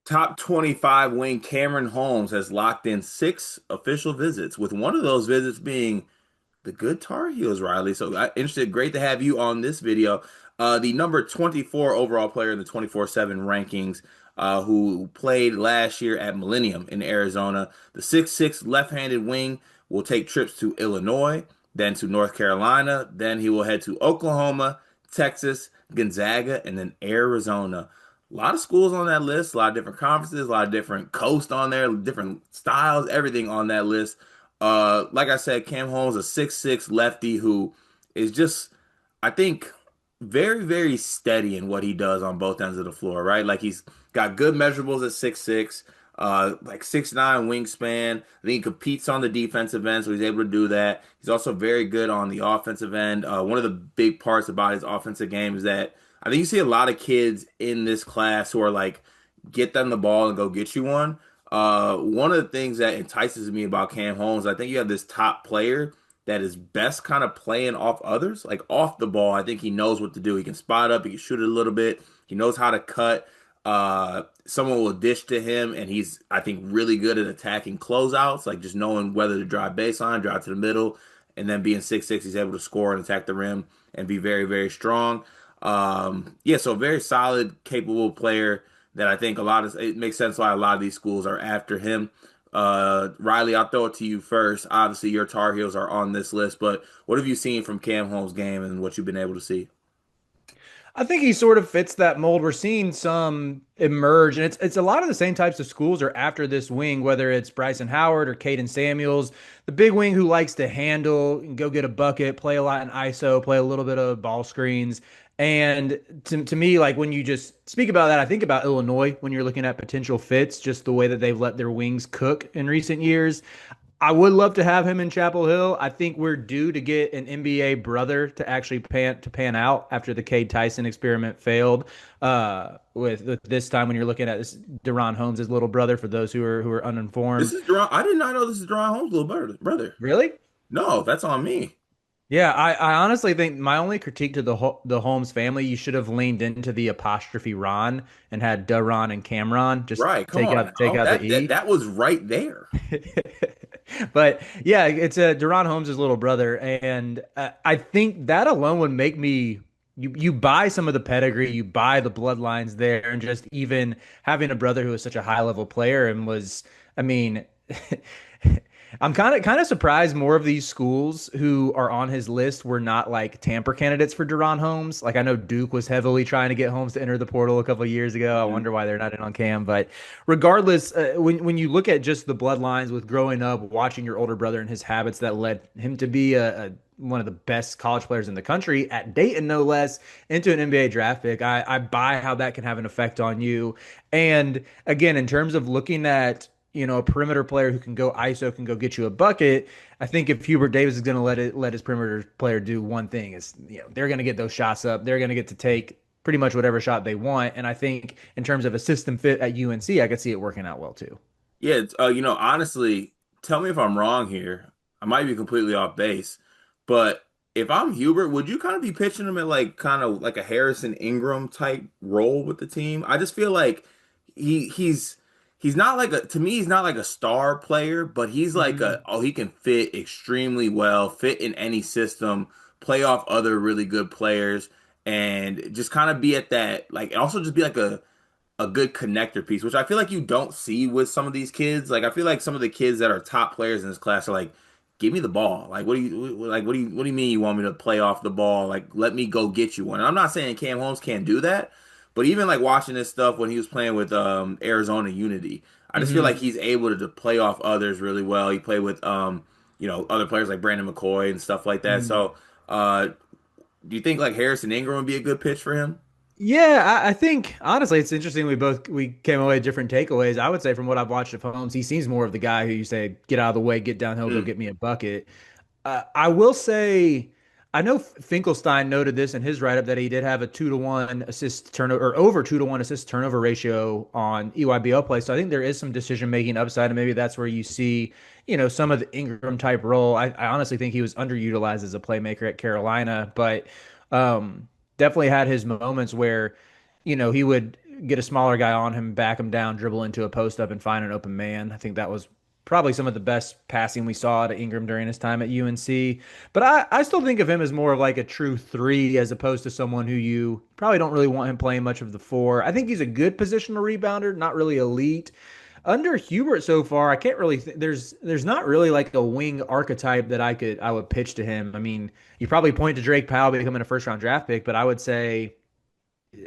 Top 25 wing Cameron Holmes has locked in 6 official visits, with one of those visits being the good Tar Heels, Riley. So interested, great to have you on this video. The number 24 overall player in the 24/7 rankings, who played last year at Millennium in Arizona. The 6'6" left-handed wing will take trips to Illinois, then to North Carolina, then he will head to Oklahoma, Texas, Gonzaga, and then Arizona. A lot of schools on that list, a lot of different conferences, a lot of different coasts on there, different styles, everything on that list. Like I said, Cam Holmes, a 6'6" lefty who is just, I think, very, very steady in what he does on both ends of the floor, right? Like he's got good measurables at 6'6", like 6'9" wingspan. I think he competes on the defensive end, so he's able to do that. He's also very good on the offensive end. One of the big parts about his offensive game is that I think you see a lot of kids in this class who are like, get them the ball and go get you one. One of the things that entices me about Cam Holmes, I think you have this top player that is best kind of playing off others, like off the ball. I think he knows what to do. He can spot up, he can shoot it a little bit. He knows how to cut. Someone will dish to him, and he's, I think, really good at attacking closeouts, like just knowing whether to drive baseline, drive to the middle, and then being 6'6", he's able to score and attack the rim and be very, very strong. Yeah, so very solid, capable player that I think it makes sense why a lot of these schools are after him. Riley, I'll throw it to you first. Obviously, your Tar Heels are on this list, but what have you seen from Cam Holmes' game and what you've been able to see? I think he sort of fits that mold. We're seeing some emerge, and it's a lot of the same types of schools are after this wing, whether it's Bryson Howard or Caden Samuels, the big wing who likes to handle and go get a bucket, play a lot in ISO, play a little bit of ball screens. And to me, like when you just speak about that, I think about Illinois when you're looking at potential fits, just the way that they've let their wings cook in recent years. I would love to have him in Chapel Hill. I think we're due to get an NBA brother to actually pan out after the Cade Tyson experiment failed. With this time when you're looking at this Deron Holmes' little brother, for those who are This uninformed. is Deron. I did not know this is Deron Holmes' little brother. Really? No, that's on me. Yeah, I honestly think my only critique to the Holmes family, you should have leaned into the apostrophe Ron and had Deron and Cameron. Just Right, come on. take Oh, out the that E. that was right there. But yeah, it's a Deron Holmes' little brother, and I think that alone would make me. You buy some of the pedigree, you buy the bloodlines there, and just even having a brother who was such a high level player and was, I mean, I'm kind of surprised more of these schools who are on his list were not like tamper candidates for Deron Holmes. Like I know Duke was heavily trying to get Holmes to enter the portal a couple of years ago. I Mhm. wonder why they're not in on Cam. But regardless, when you look at just the bloodlines with growing up, watching your older brother and his habits that led him to be a one of the best college players in the country at Dayton, no less, into an NBA draft pick. I buy how that can have an effect on you. And again, in terms of looking at a perimeter player who can go ISO, can go get you a bucket. I think if Hubert Davis is going to let his perimeter player do one thing is, they're going to get those shots up. They're going to get to take pretty much whatever shot they want. And I think in terms of a system fit at UNC, I could see it working out well too. Yeah, honestly, tell me if I'm wrong here. I might be completely off base, but if I'm Hubert, would you kind of be pitching him at like kind of like a Harrison Ingram type role with the team? I just feel like he's not like to me he's not like a star player, but he's like Mhm. he can fit extremely well, fit in any system, play off other really good players, and just kind of be at that like also just be like a good connector piece, which I feel like you don't see with some of these kids. Like I feel like some of the kids that are top players in this class are like, "Give me the ball." Like, what do you mean you want me to play off the ball? Like, let me go get you one. And I'm not saying Cam Holmes can't do that, but even like watching this stuff when he was playing with Arizona Unity, I just feel like Mhm. he's able to play off others really well. He played with other players like Brandon McCoy and stuff like that. Mhm. So, do you think like Harrison Ingram would be a good pitch for him? Yeah, I think honestly, it's interesting. We came away with different takeaways. I would say from what I've watched of Holmes, he seems more of the guy who you say, get out of the way, get downhill, go Mm. get me a bucket. I will say, I know Finkelstein noted this in his write-up that he did have a 2-to-1 assist turnover or over 2-to-1 assist turnover ratio on EYBL play. So I think there is some decision making upside, and maybe that's where you see, some of the Ingram type role. I honestly think he was underutilized as a playmaker at Carolina, but um, definitely had his moments where he would get a smaller guy on him, back him down, dribble into a post up, and find an open man. I think that was probably some of the best passing we saw to Ingram during his time at UNC. But I still think of him as more of like a true three as opposed to someone who you probably don't really want him playing much of the four. I think he's a good positional rebounder, not really elite. Under Hubert so far, I can't really there's not really like a wing archetype that I would pitch to him. I mean, you probably point to Drake Powell becoming a first round draft pick, but I would say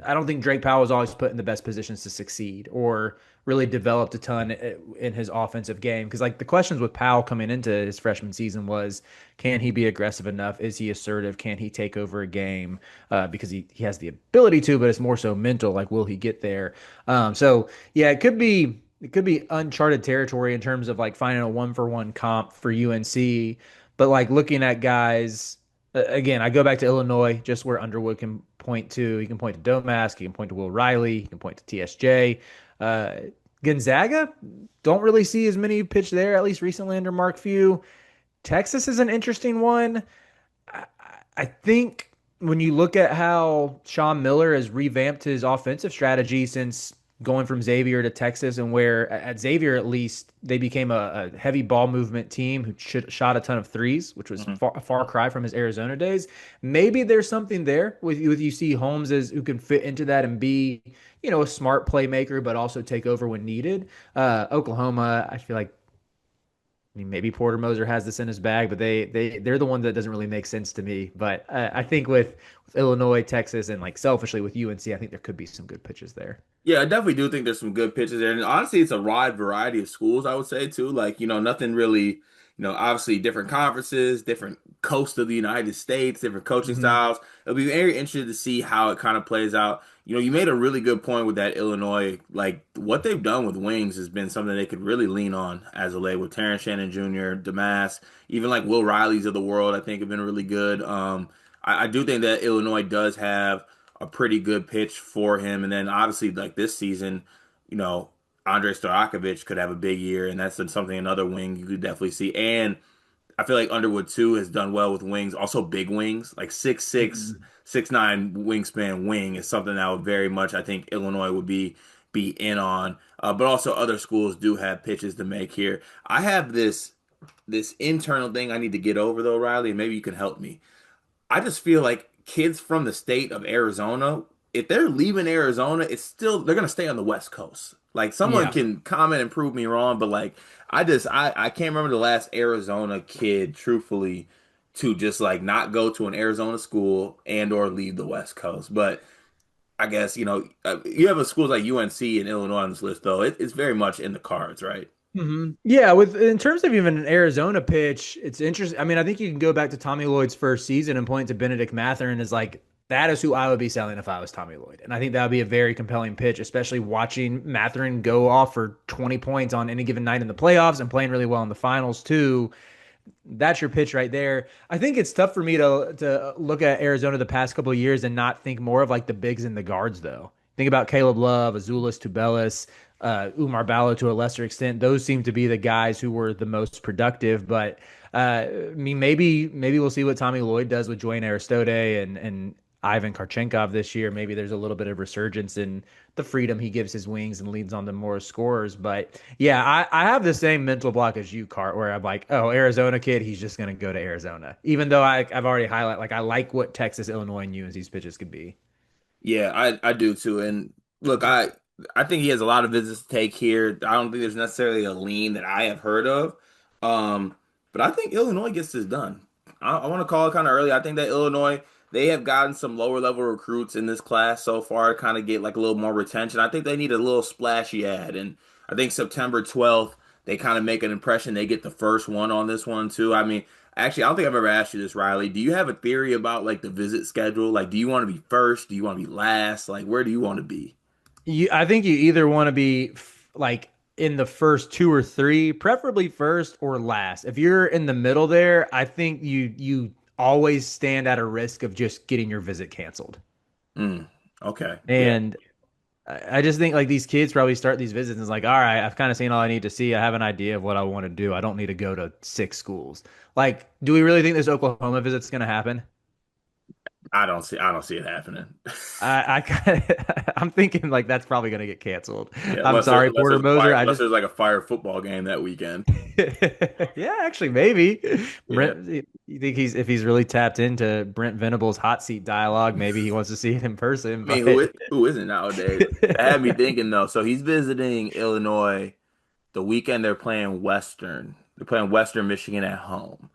I don't think Drake Powell was always put in the best positions to succeed or really developed a ton in his offensive game. Because like the questions with Powell coming into his freshman season was, can he be aggressive enough? Is he assertive? Can he take over a game? Because he has the ability to, but it's more so mental. Like, will he get there? So yeah, it could be uncharted territory in terms of like finding a one for one comp for UNC. But like looking at guys again, I go back to Illinois, just where Underwood can point to. He can point to Domask. He can point to Will Riley. He can point to TSJ. Uh, Gonzaga, don't really see as many pitch there, at least recently under Mark Few. Texas is an interesting one. I, I think when you look at how Sean Miller has revamped his offensive strategy since going from Xavier to Texas, and where at Xavier at least they became a heavy ball movement team who shot a ton of threes, which was Mhm. a far cry from his Arizona days. Maybe there's something there with you see Holmes as who can fit into that and be a smart playmaker, but also take over when needed. Oklahoma, I feel like I mean, maybe Porter Moser has this in his bag, but they're the one that doesn't really make sense to me. But I think with Illinois, Texas, and like selfishly with UNC, I think there could be some good pitches there. Yeah, I definitely do think there's some good pitches there. And honestly, it's a wide variety of schools, I would say, too. Like, nothing really, obviously different conferences, different coast of the United States, different coaching Hmm. styles. It'll be very interesting to see how it kind of plays out. You made a really good point with that Illinois. Like, what they've done with wings has been something they could really lean on as of late with Terrence Shannon Jr., Damas, even like Will Riley's of the world, I think have been really good. I do think that Illinois does have a pretty good pitch for him. And then obviously, like this season, you know, Andre Stojakovic could have a big year, and that's something another wing you could definitely see. And I feel like Underwood too has done well with wings, also big wings, like 6'6", Hmm. 6'9" wingspan wing is something that would very much I think Illinois would be in on. But also other schools do have pitches to make here. I have this internal thing I need to get over though, Riley, and maybe you can help me. I just feel like kids from the state of Arizona, if they're leaving Arizona, it's still they're gonna stay on the West Coast. Like someone Yeah. can comment and prove me wrong, but like I can't remember the last Arizona kid, truthfully, to just like not go to an Arizona school and or leave the West Coast. But I guess you have a schools like UNC and Illinois on this list though. It's very much in the cards, right? Yeah, with in terms of even an Arizona pitch, it's interesting. I mean, I think you can go back to Tommy Lloyd's first season and point to Benedict Mathurin as like that is who I would be selling if I was Tommy Lloyd. And I think that would be a very compelling pitch, especially watching Mathurin go off for 20 points on any given night in the playoffs and playing really well in the finals too. That's your pitch right there. I think it's tough for me to look at Arizona the past couple of years and not think more of like the bigs and the guards though. Think about Caleb Love, Azuolas Tubelis, Umar Ballo to a lesser extent. Those seem to be the guys who were the most productive. But I mean, maybe we'll see what Tommy Lloyd does with Joanne Aristode and Ivan Karchenkov this year. Maybe there's a little bit of resurgence in the freedom he gives his wings and leads on to more scorers. But yeah, I have the same mental block as you, Cart, where I'm like, oh, Arizona kid, he's just going to go to Arizona. Even though I've already highlighted, like, I like what Texas, Illinois, and UNC's pitches could be. Yeah, I do too. And look, I think he has a lot of visits to take here. I don't think there's necessarily a lean that I have heard of. Um, but I think Illinois gets this done. I want to call it kind of early. I think that Illinois, they have gotten some lower level recruits in this class so far to kind of get like a little more retention. I think they need a little splashy ad. And I think September 12th, they kind of make an impression. They get the first one on this one too. I mean, actually, I don't think I've ever asked you this, Riley. Do you have a theory about like the visit schedule? Like, do you want to be first? Do you want to be last? Like, where do you want to be? I think you either want to be like in the first two or three, preferably first or last. If you're in the middle there, I think you always stand at a risk of just getting your visit canceled. Mm, okay. Yeah. And I just think like these kids probably start these visits and it's like, all right, I've kind of seen all I need to see. I have an idea of what I want to do. I don't need to go to six schools. Like, do we really think this Oklahoma visit's going to happen? I don't see it happening. I'm thinking like that's probably going to get canceled. Yeah, I'm sorry, Porter Moser. I unless just there's like a fire football game that weekend. yeah, actually, maybe Yeah. Brent. You think he's if he's really tapped into Brent Venable's hot seat dialogue, maybe he wants to see it in person. I mean, But who isn't nowadays? That had me thinking though. So he's visiting Illinois the weekend they're playing Western. They're playing Western Michigan at home.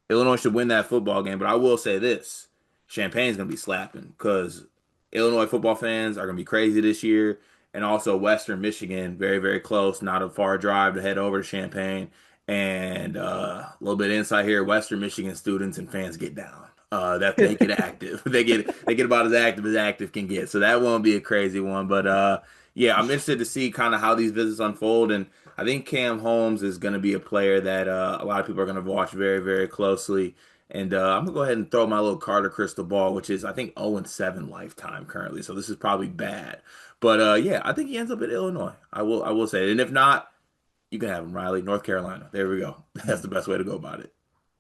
Illinois should win that football game, but I will say this: Champagne's gonna be slapping because Illinois football fans are gonna be crazy this year, and also Western Michigan, very very close, not a far drive to head over to Champaign. And a little bit of insight here: Western Michigan students and fans get down. That they get active. They get about as active can get. So that won't be a crazy one, but yeah, I'm interested to see kind of how these visits unfold and. I think Cam Holmes is going to be a player that a lot of people are going to watch very, very closely. And I'm going to go ahead and throw my little Carter crystal ball, which is, I think, 0-7 lifetime currently. So this is probably bad. But yeah, I think he ends up at Illinois. I will say it. And if not, you can have him, Riley, North Carolina. There we go. That's the best way to go about it.